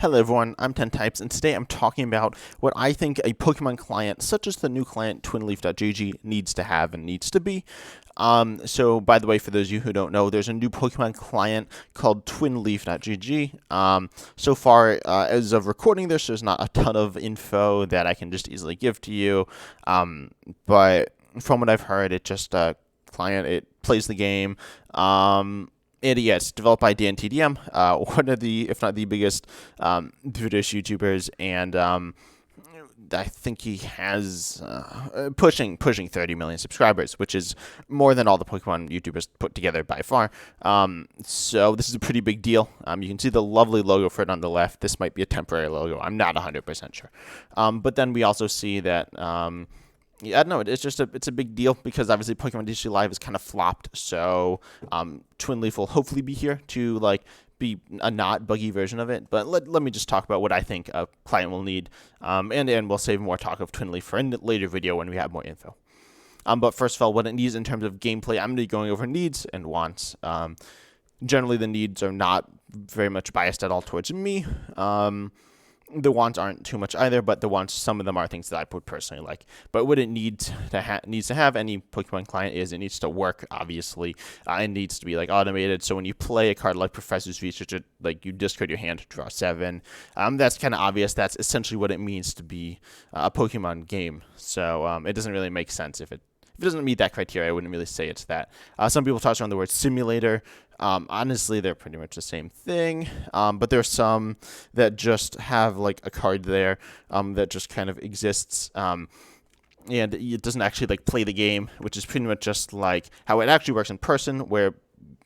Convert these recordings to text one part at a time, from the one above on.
Hello everyone, I'm 10 Types, and today I'm talking about what I think a Pokemon client, such as the new client TwinLeaf.gg, needs to have and needs to be. So by the way, for those of you who don't know, there's a new Pokemon client called TwinLeaf.gg. So far, as of recording this, there's not a ton of info that I can just easily give to you. But from what I've heard, it just client, it plays the game. And yeah, it's developed by Dan TDM, one of the, if not the biggest, British YouTubers, and I think he has pushing 30 million subscribers, which is more than all the Pokemon YouTubers put together by far. So this is a pretty big deal. You can see the lovely logo for it on the left. This might be a temporary logo. I'm not 100% sure. But then we also see that. Yeah, no, it's a big deal because obviously Pokemon TCG Live is kind of flopped. So TwinLeaf will hopefully be here to be a not buggy version of it. But let me just talk about what I think a client will need, and we'll save more talk of TwinLeaf for a later video when we have more info. But first of all, what it needs in terms of gameplay, I'm going to be going over needs and wants. Generally, the needs are not very much biased at all towards me. The wants aren't too much either, but the wants, some of them are things that I would personally like. But what it needs to have any Pokemon client is it needs to work, obviously. It needs to be automated. So when you play a card like Professor's Research, you discard your hand to draw 7. That's kind of obvious. That's essentially what it means to be a Pokemon game. So it doesn't really make sense if it doesn't meet that criteria. I wouldn't really say it's that. Some people toss around the word simulator. Honestly, they're pretty much the same thing. But there's some that just have a card there that just kind of exists. And it doesn't actually play the game, which is pretty much just how it actually works in person, where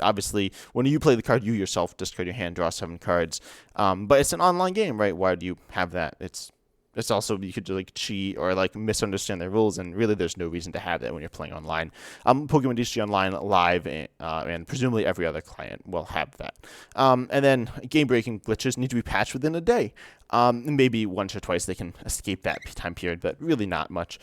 obviously when you play the card, you yourself discard your hand, draw 7 cards. But it's an online game, right? Why do you have that? It's also, you could cheat or misunderstand the rules, and really there's no reason to have that when you're playing online. Pokemon TCG Online Live and presumably every other client will have that. And then game-breaking glitches need to be patched within a day. Maybe once or twice they can escape that time period, but really not much.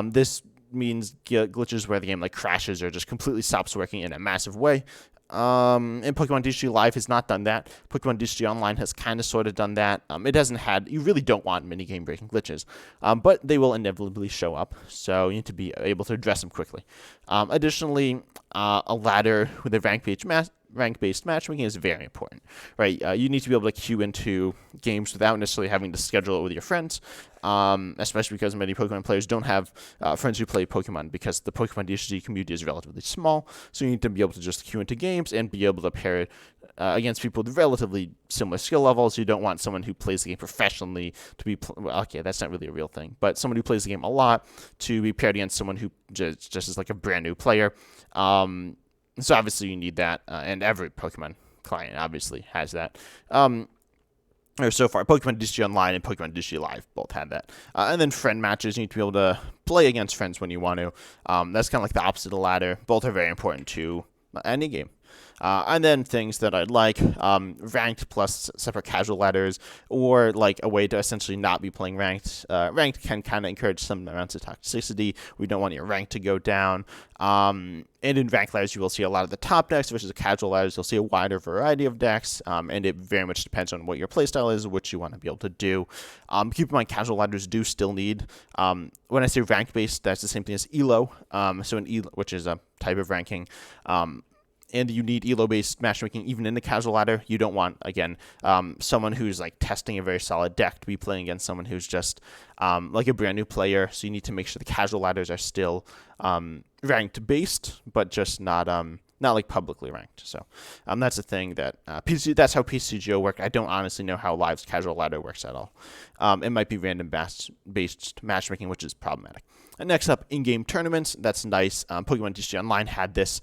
This means glitches where the game crashes or just completely stops working in a massive way. And Pokemon TCG Live has not done that. Pokemon TCG Online has kind of sort of done that. It hasn't had, you really don't want many game breaking glitches, but they will inevitably show up, so you need to be able to address them quickly. Additionally, a ladder with a rank-based matchmaking is very important, right? You need to be able to queue into games without necessarily having to schedule it with your friends, especially because many Pokemon players don't have friends who play Pokemon, because the Pokemon TCG community is relatively small, so you need to be able to just queue into games and be able to pair it against people with relatively similar skill levels. You don't want someone who plays the game professionally to be, okay, that's not really a real thing, but someone who plays the game a lot to be paired against someone who just is a brand new player. So obviously you need that, and every Pokemon client obviously has that. Or so far, Pokemon TCG Online and Pokemon TCG Live both have that. And then friend matches, you need to be able to play against friends when you want to. That's kind of the opposite of the ladder. Both are very important to any game. And then things that I'd like, ranked plus separate casual ladders, or a way to essentially not be playing ranked. Ranked can kind of encourage some amounts of toxicity. We don't want your rank to go down. And in ranked ladders, you will see a lot of the top decks versus casual ladders. You'll see a wider variety of decks, and it very much depends on what your playstyle is, what you want to be able to do. Keep in mind, casual ladders do still need, when I say rank-based, that's the same thing as ELO. So an ELO, which is a type of ranking, and you need ELO-based matchmaking even in the casual ladder. You don't want, again, someone who's testing a very solid deck to be playing against someone who's just a brand new player. So you need to make sure the casual ladders are still ranked-based, but just not publicly ranked. So that's the thing that that's how PCGO work. I don't honestly know how Live's casual ladder works at all. It might be random-based matchmaking, which is problematic. And next up, in-game tournaments. That's nice. Pokemon TCG Online had this.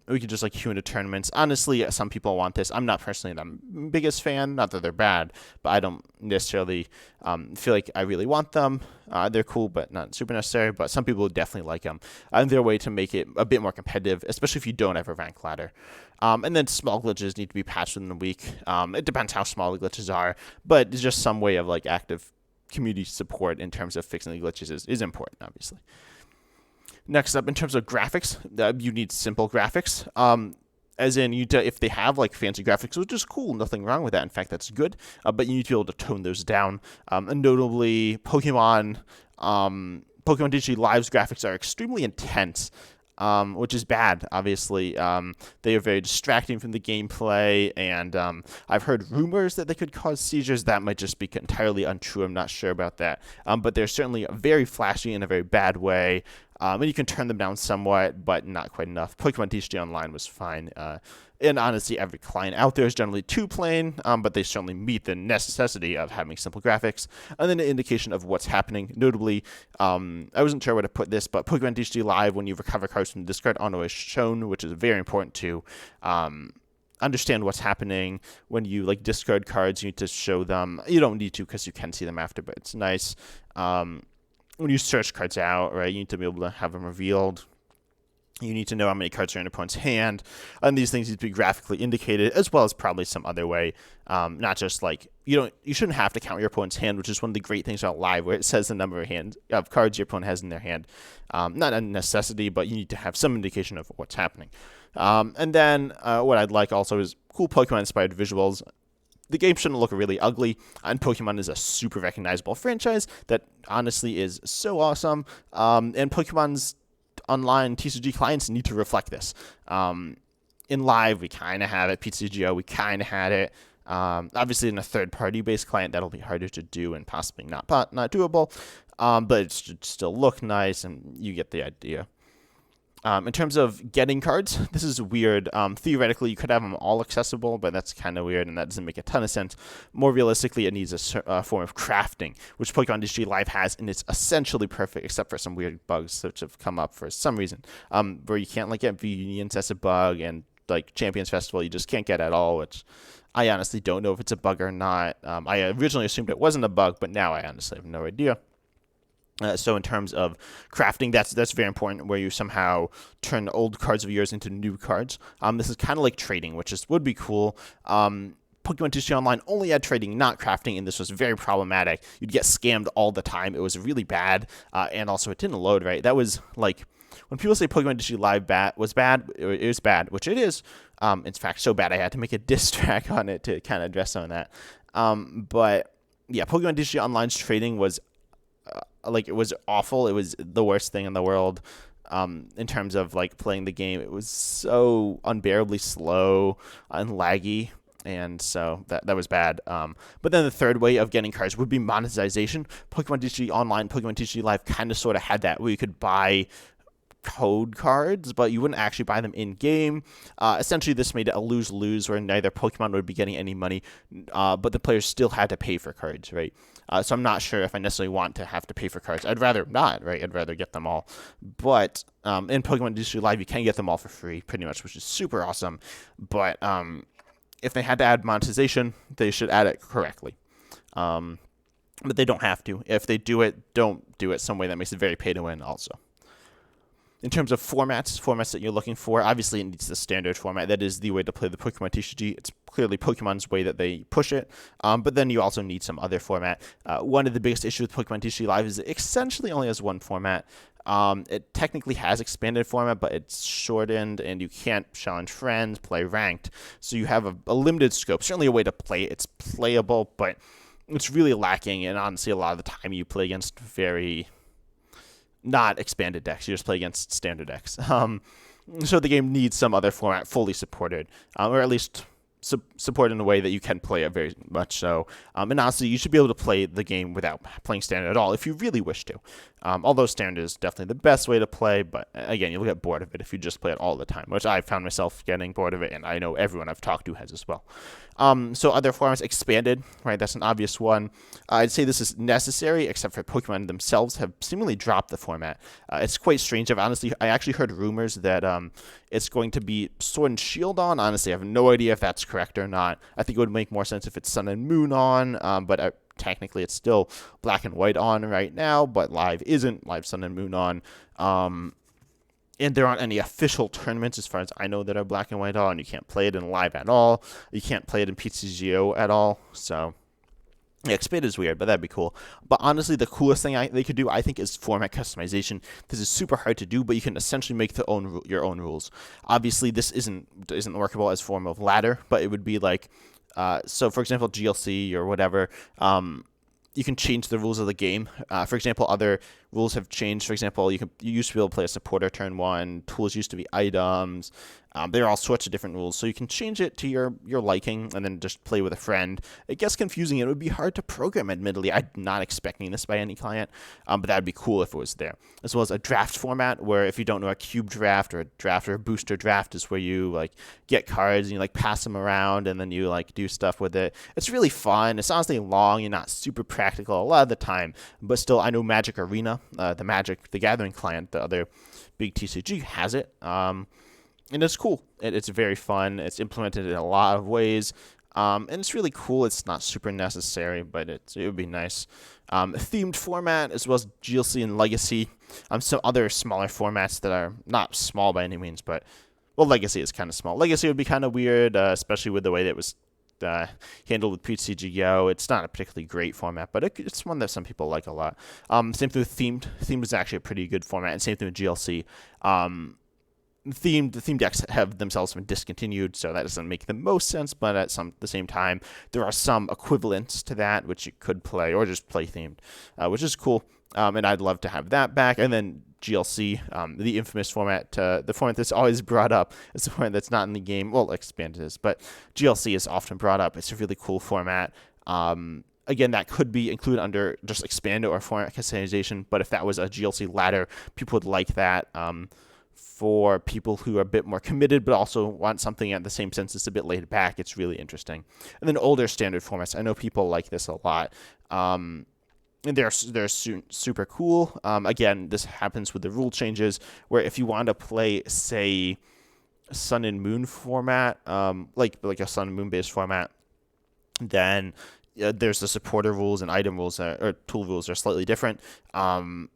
We could just queue into tournaments. Honestly, some people want this. I'm not personally the biggest fan. Not that they're bad, but I don't necessarily feel like I really want them. They're cool, but not super necessary. But some people would definitely like them. And they're a way to make it a bit more competitive, especially if you don't have a rank ladder. And then small glitches need to be patched within a week. It depends how small the glitches are, but it's just some way of active community support in terms of fixing the glitches is important, obviously. Next up, in terms of graphics, you need simple graphics. As in, if they have like fancy graphics, which is cool, nothing wrong with that. In fact, that's good. But you need to be able to tone those down. And notably, Pokemon TCG Live's graphics are extremely intense, which is bad, obviously. They are very distracting from the gameplay, and I've heard rumors that they could cause seizures. That might just be entirely untrue. I'm not sure about that. But they're certainly very flashy in a very bad way. And you can turn them down somewhat, but not quite enough. Pokemon TCG Online was fine. And honestly, every client out there is generally two-plane, but they certainly meet the necessity of having simple graphics. And then an indication of what's happening. Notably, I wasn't sure where to put this, but Pokemon TCG Live, when you recover cards from the discard, auto is shown, which is very important to understand what's happening. When you like discard cards, you need to show them. You don't need to because you can see them after, but it's nice. When you search cards out, right, you need to be able to have them revealed. You need to know how many cards are in an opponent's hand, and these things need to be graphically indicated, as well as probably some other way. Not just like you shouldn't have to count your opponent's hand, which is one of the great things about Live, where it says the number of cards your opponent has in their hand. Not a necessity, but you need to have some indication of what's happening. And then what I'd like also is cool Pokemon-inspired visuals. The game shouldn't look really ugly, and Pokemon is a super recognizable franchise that honestly is so awesome. And Pokemon's online TCG clients need to reflect this. In Live, we kind of have it. PTCGO, we kind of had it. Obviously, in a third-party based client, that'll be harder to do and possibly not doable. But it should still look nice, and you get the idea. In terms of getting cards, this is weird. Theoretically, you could have them all accessible, but that's kind of weird, and that doesn't make a ton of sense. More realistically, it needs a form of crafting, which Pokemon TCG Live has, and it's essentially perfect, except for some weird bugs which have come up for some reason, where you can't like get reunions as a bug, and like Champions Festival, you just can't get at all, which I honestly don't know if it's a bug or not. I originally assumed it wasn't a bug, but now I honestly have no idea. So in terms of crafting, that's very important, where you somehow turn old cards of yours into new cards. This is kind of like trading, which would be cool. Pokemon TCG Online only had trading, not crafting, and this was very problematic. You'd get scammed all the time. It was really bad, and also it didn't load right. That was like, when people say Pokemon TCG Live was bad, it is bad, which it is. In fact, so bad I had to make a diss track on it to kind of address some of that. But yeah, Pokemon TCG Online's trading was it was awful. It was the worst thing in the world. In terms of like playing the game, it was so unbearably slow and laggy, and so that was bad. But then the third way of getting cards would be monetization. Pokemon TCG Online, Pokemon TCG Live kind of sort of had that, where you could buy code cards, but you wouldn't actually buy them in game. Essentially, this made it a lose-lose, where neither Pokemon would be getting any money, but the players still had to pay for cards, right? So I'm not sure if I necessarily want to have to pay for cards. I'd rather not, right? I'd rather get them all. But in Pokemon TCG Live, you can get them all for free, pretty much, which is super awesome. But if they had to add monetization, they should add it correctly. But they don't have to. If they do it, don't do it some way that makes it very pay-to-win also. In terms of formats that you're looking for, obviously it needs the standard format. That is the way to play the Pokemon TCG. It's clearly Pokemon's way that they push it. But then you also need some other format. One of the biggest issues with Pokemon TCG Live is it essentially only has one format. It technically has expanded format, but it's shortened, and you can't challenge friends, play ranked. So you have a limited scope. Certainly a way to play it. It's playable, but it's really lacking. And honestly, a lot of the time you play against very not expanded decks. You just play against standard decks. So the game needs some other format fully supported, or at least support in a way that you can play it very much so. And honestly, you should be able to play the game without playing standard at all if you really wish to. Although standard is definitely the best way to play, but again, you'll get bored of it if you just play it all the time, which I found myself getting bored of it, and I know everyone I've talked to has as well. So other formats, expanded, right? That's an obvious one. I'd say this is necessary, except for Pokemon themselves have seemingly dropped the format. It's quite strange. I actually heard rumors that it's going to be Sword and Shield on. Honestly, I have no idea if that's correct or not. I think it would make more sense if it's Sun and Moon on, but technically it's still Black and White on right now, but Live isn't. Live Sun and Moon on. And there aren't any official tournaments, as far as I know, that are Black and White on. You can't play it in Live at all. You can't play it in PTCGO at all. So Yeah, expand is weird, but that'd be cool. But honestly, the coolest thing they could do, I think, is format customization. This is super hard to do, but you can essentially make your own rules. Obviously, this isn't workable as form of ladder, but it would be like, so for example, GLC or whatever. You can change the rules of the game. For example, other rules have changed. For example, you used to be able to play a supporter turn one. Tools used to be items. There are all sorts of different rules, so you can change it to your liking and then just play with a friend. It gets confusing. It would be hard to program, admittedly. I'm not expecting this by any client, but that would be cool if it was there. As well as a draft format where if you don't know, a cube draft or a booster draft is where you like get cards and you like pass them around and then you like do stuff with it. It's really fun. It's honestly long and not super practical a lot of the time, but still, I know Magic Arena, the Gathering client, the other big TCG, has it. And it's cool. It's very fun. It's implemented in a lot of ways. And it's really cool. It's not super necessary, but it would be nice. Themed format, as well as GLC and Legacy. Some other smaller formats that are not small by any means, but, well, Legacy is kind of small. Legacy would be kind of weird, especially with the way that it was handled with TCG. It's not a particularly great format, but it's one that some people like a lot. Same thing with Themed. Themed is actually a pretty good format, and same thing with GLC. The theme decks have themselves been discontinued, so that doesn't make the most sense, but at the same time, there are some equivalents to that which you could play, or just play themed, which is cool, and I'd love to have that back. And then GLC, the infamous format, the format that's always brought up. It's the format that's not in the game. Well, expanded is, but GLC is often brought up. It's a really cool format. Again, that could be included under just expanded or format customization, but if that was a GLC ladder, people would like that. For people who are a bit more committed but also want something at the same sense that's a bit laid back, it's really interesting. And then older standard formats, I know people like this a lot. And they're super cool. Again, this happens with the rule changes, where if you want to play, say, Sun and Moon format, like a Sun and Moon based format, then there's the supporter rules and item rules or tool rules are slightly different. In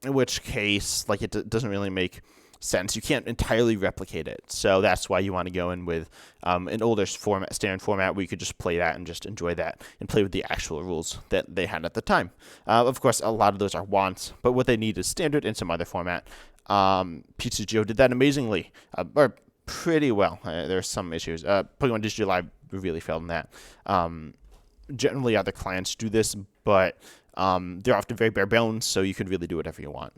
which case, like, it doesn't really make sense. You can't entirely replicate it, so that's why you want to go in with an older standard format where you could just play that and just enjoy that and play with the actual rules that they had at the time. Of course, a lot of those are wants, but what they need is standard and some other format. TCG did that amazingly, or pretty well. There are some issues. Pokemon Digital Live really failed in that. Generally, other clients do this, but they're often very bare bones, so you could really do whatever you want.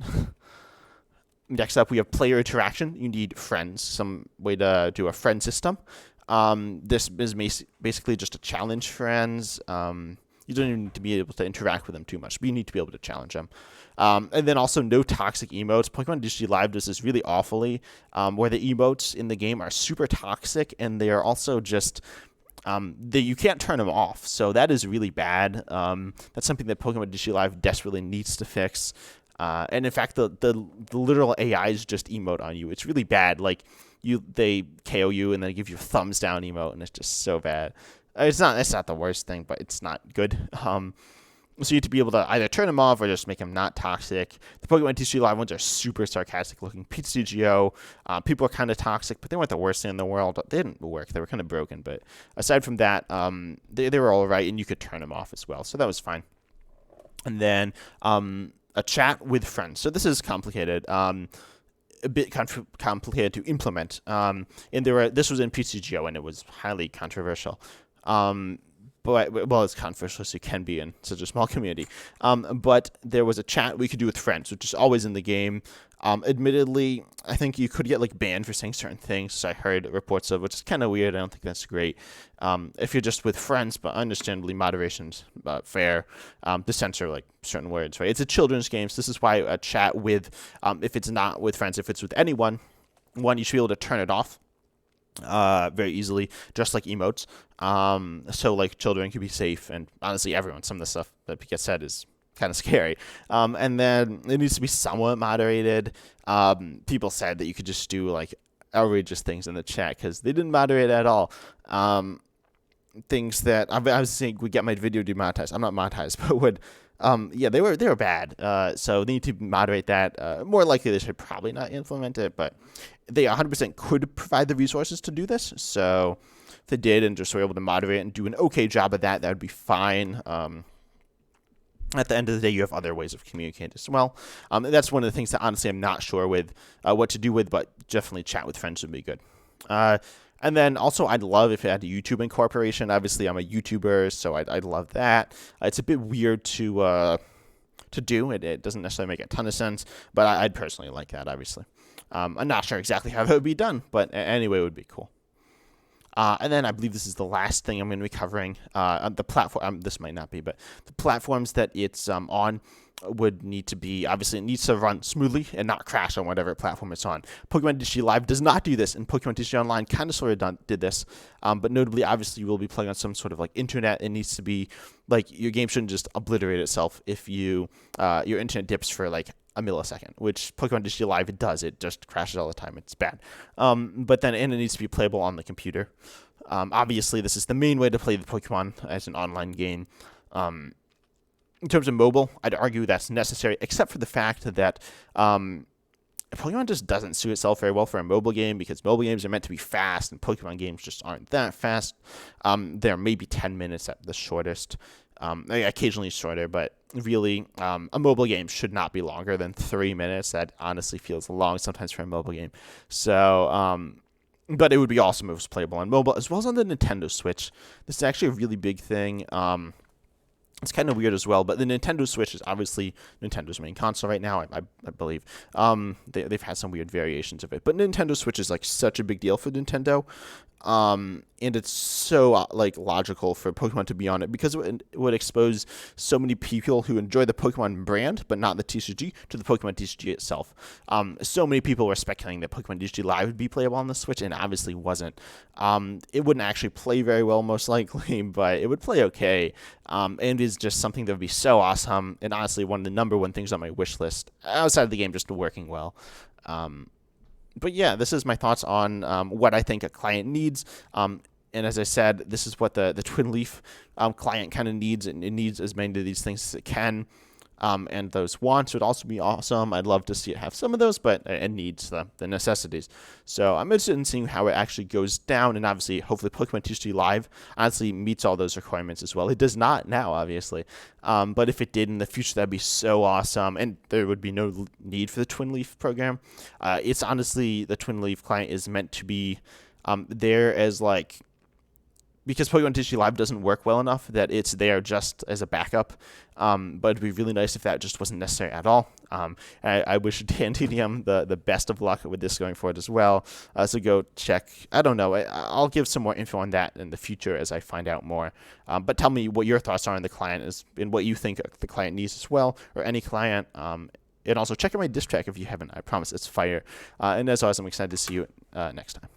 Next up, we have player interaction. You need friends, some way to do a friend system. This is basically just to challenge friends. You don't even need to be able to interact with them too much, but you need to be able to challenge them. And then also no toxic emotes. Pokemon Digital Live does this really awfully, where the emotes in the game are super toxic, and they are also just... you can't turn them off, so that is really bad. That's something that Pokemon Digital Live desperately needs to fix. And in fact, the literal AIs just emote on you. It's really bad. Like, they KO you and then give you a thumbs down emote, and it's just so bad. It's not the worst thing, but it's not good. So you have to be able to either turn them off or just make them not toxic. The Pokemon TCG Live ones are super sarcastic looking. TCGO, people are kind of toxic, but they weren't the worst thing in the world. They didn't work. They were kind of broken. But aside from that, they were all right, and you could turn them off as well. So that was fine. And then a chat with friends. So this is complicated. A bit complicated to implement. And this was in PCGO, and it was highly controversial. But, well, it's controversial as it can be in such a small community. But there was a chat we could do with friends, which is always in the game. Admittedly, I think you could get like banned for saying certain things, I heard reports of, which is kind of weird. I don't think that's great. If you're just with friends, but understandably moderation's fair, to censor like certain words, right? It's a children's game, so this is why a chat with, if it's not with friends, if it's with anyone, you should be able to turn it off very easily, just like emotes. So like children could be safe, and honestly everyone. Some of the stuff that gets said is kind of scary. And then it needs to be somewhat moderated. People said that you could just do like outrageous things in the chat because they didn't moderate at all. Things that I was saying would get my video demonetized. I'm not monetized, but would. Yeah, they were bad. So they need to moderate that. More likely, they should probably not implement it, but they 100% could provide the resources to do this. So they did and just were able to moderate and do an okay job of that, that would be fine. At the end of the day, you have other ways of communicating as well. That's one of the things that honestly I'm not sure with what to do with, but definitely chat with friends would be good. And then also, I'd love if it had a YouTube incorporation. Obviously, I'm a YouTuber, so I'd love that. It's a bit weird to do. It doesn't necessarily make a ton of sense, but I'd personally like that, obviously. I'm not sure exactly how that would be done, but anyway, it would be cool. And then I believe this is the last thing I'm going to be covering. The platform, this might not be, but the platforms that it's on would need to be, obviously it needs to run smoothly and not crash on whatever platform it's on. Pokemon TCG Live does not do this, and Pokemon TCG Online kind of sort of did this. But notably, obviously, you will be playing on some sort of like internet. It needs to be, like, your game shouldn't just obliterate itself if your internet dips for like a millisecond, which Pokemon TCG Live, it does. It just crashes all the time. It's bad. But then it needs to be playable on the computer. Obviously, this is the main way to play the Pokemon as an online game. In terms of mobile, I'd argue that's necessary, except for the fact that Pokemon just doesn't suit itself very well for a mobile game, because mobile games are meant to be fast, and Pokemon games just aren't that fast. They're maybe 10 minutes at the shortest. Occasionally shorter, but really, a mobile game should not be longer than 3 minutes. That honestly feels long sometimes for a mobile game. So, but it would be awesome if it was playable on mobile, as well as on the Nintendo Switch. This is actually a really big thing. It's kind of weird as well, but the Nintendo Switch is obviously Nintendo's main console right now, I believe. They've had some weird variations of it, but Nintendo Switch is like such a big deal for Nintendo. And it's so like logical for Pokemon to be on it, because it would expose so many people who enjoy the Pokemon brand but not the TCG to the Pokemon TCG itself. So many people were speculating that Pokemon TCG Live would be playable on the Switch, and it obviously wasn't. It wouldn't actually play very well, most likely, but it would play okay. And is just something that would be so awesome, and honestly one of the number one things on my wish list outside of the game just working well. But yeah, this is my thoughts on what I think a client needs. And as I said, this is what the TwinLeaf client kind of needs, and it needs as many of these things as it can. And those wants would also be awesome. I'd love to see it have some of those, but it needs the necessities. So I'm interested in seeing how it actually goes down, and obviously, hopefully, Pokemon TCG Live honestly meets all those requirements as well. It does not now, obviously, but if it did in the future, that'd be so awesome, and there would be no need for the TwinLeaf program. It's honestly, the TwinLeaf client is meant to be there as like, because Pokemon TCG Live doesn't work well enough, that it's there just as a backup. But it'd be really nice if that just wasn't necessary at all. I wish Dan TDM the best of luck with this going forward as well. So go check. I don't know. I'll give some more info on that in the future as I find out more. But tell me what your thoughts are on the client and what you think the client needs as well, or any client. And also check out my diss track if you haven't. I promise it's fire. And as always, I'm excited to see you next time.